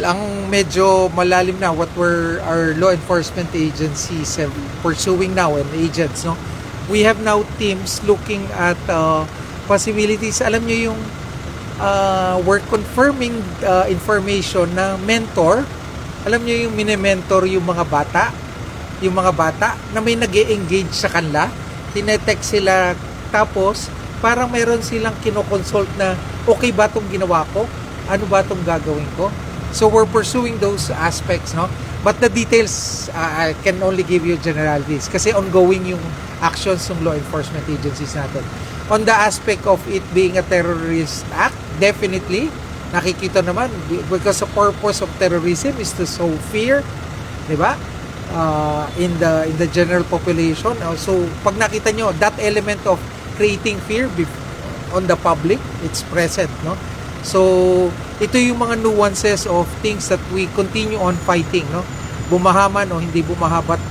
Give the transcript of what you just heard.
ang medyo malalim na what our law enforcement agencies have pursuing now and agents, no? We have now teams looking at possibilities. Alam niyo yung we're confirming information na mentor. Alam niyo yung mini-mentor yung mga bata na may nag-e-engage sa kanila. Tinetext sila, tapos parang meron silang kinoconsult na okay ba itong ginawa ko? Ano ba itong gagawin ko? So we're pursuing those aspects, no? But the details, I can only give you generalities kasi ongoing yung actions ng law enforcement agencies natin. On the aspect of it being a terrorist act, definitely, nakikita naman, because the purpose of terrorism is to sow fear, di ba? In the general population. So, pag nakita nyo, that element of creating fear on the public, it's present, no? So, ito yung mga nuances of things that we continue on fighting, no? Bumaha man o hindi bumaha, but